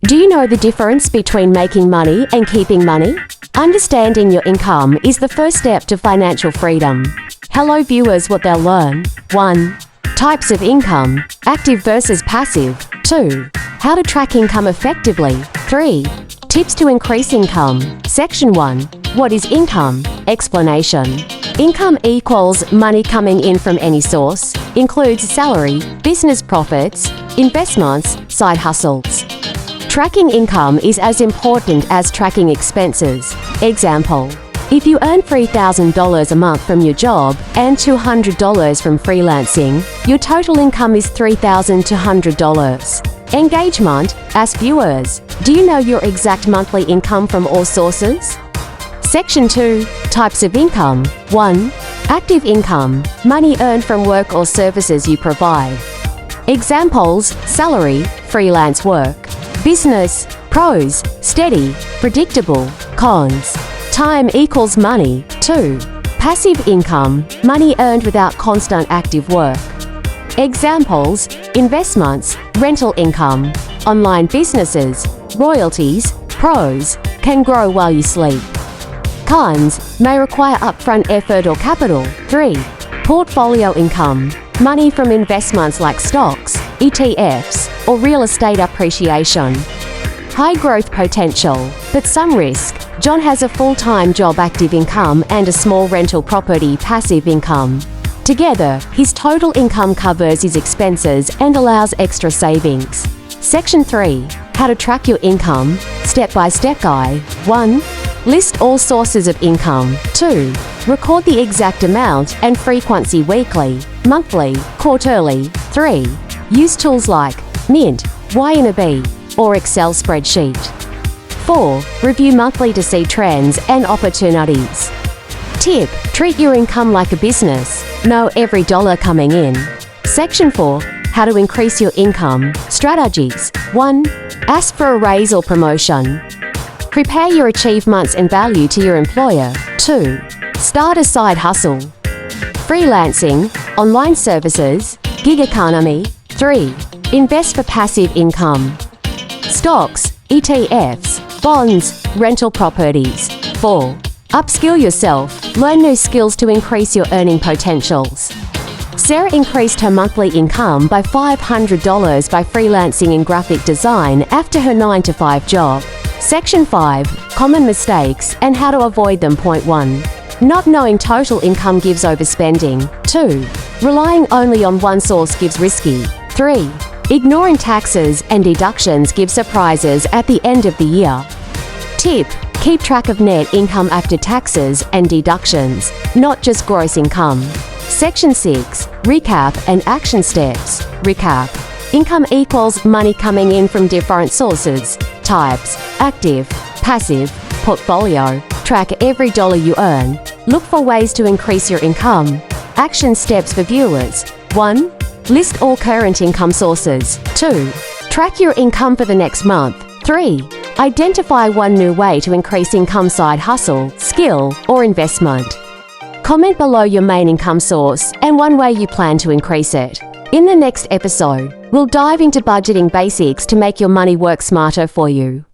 Do you know the difference between making money and keeping money? Understanding your income is the first step to financial freedom. Hello viewers, what they'll learn. 1. Types of income, active versus passive. 2. How to track income effectively. 3. Tips to increase income. Section 1. What is income? Explanation. Income equals money coming in from any source, includes salary, business profits, investments, side hustles. Tracking income is as important as tracking expenses. Example: if you earn $3,000 a month from your job and $200 from freelancing, your total income is $3,200. Engagement. Ask viewers, do you know your exact monthly income from all sources? Section 2. Types of income. 1. Active income, money earned from work or services you provide. Examples: salary, freelance work. Business, pros, steady, predictable. Cons. Time equals money. 2. Passive income, money earned without constant active work. Examples: investments, rental income. Online businesses, royalties. Pros, can grow while you sleep. Cons, may require upfront effort or capital. 3. Portfolio income, money from investments like stocks, ETFs, or real estate appreciation. High growth potential, but some risk. John has a full-time job active income and a small rental property passive income. Together, his total income covers his expenses and allows extra savings. Section 3. How to track your income, step-by-step guide. 1. List all sources of income. 2. Record the exact amount and frequency weekly, monthly, quarterly. 3. Use tools like Mint, Y&B, or Excel spreadsheet. 4. Review monthly to see trends and opportunities. Tip: treat your income like a business. Know every dollar coming in. Section 4. How to increase your income. Strategies. 1. Ask for a raise or promotion. Prepare your achievements and value to your employer. 2. Start a side hustle. Freelancing, online services, gig economy. 3. Invest for passive income. Stocks, ETFs, bonds, rental properties. 4. Upskill yourself. Learn new skills to increase your earning potentials. Sarah increased her monthly income by $500 by freelancing in graphic design after her 9-to-5 job. Section 5. Common mistakes and how to avoid them. Point 1. Not knowing total income gives overspending. 2. Relying only on one source gives risky. 3. Ignoring taxes and deductions gives surprises at the end of the year. Tip: keep track of net income after taxes and deductions, not just gross income. Section 6. Recap and action steps. Recap. Income equals money coming in from different sources. Types: active, passive, portfolio. Track every dollar you earn. Look for ways to increase your income. Action steps for viewers. 1. List all current income sources. 2. Track your income for the next month. 3. Identify one new way to increase income: side hustle, skill, or investment. Comment below your main income source and one way you plan to increase it. In the next episode, we'll dive into budgeting basics to make your money work smarter for you.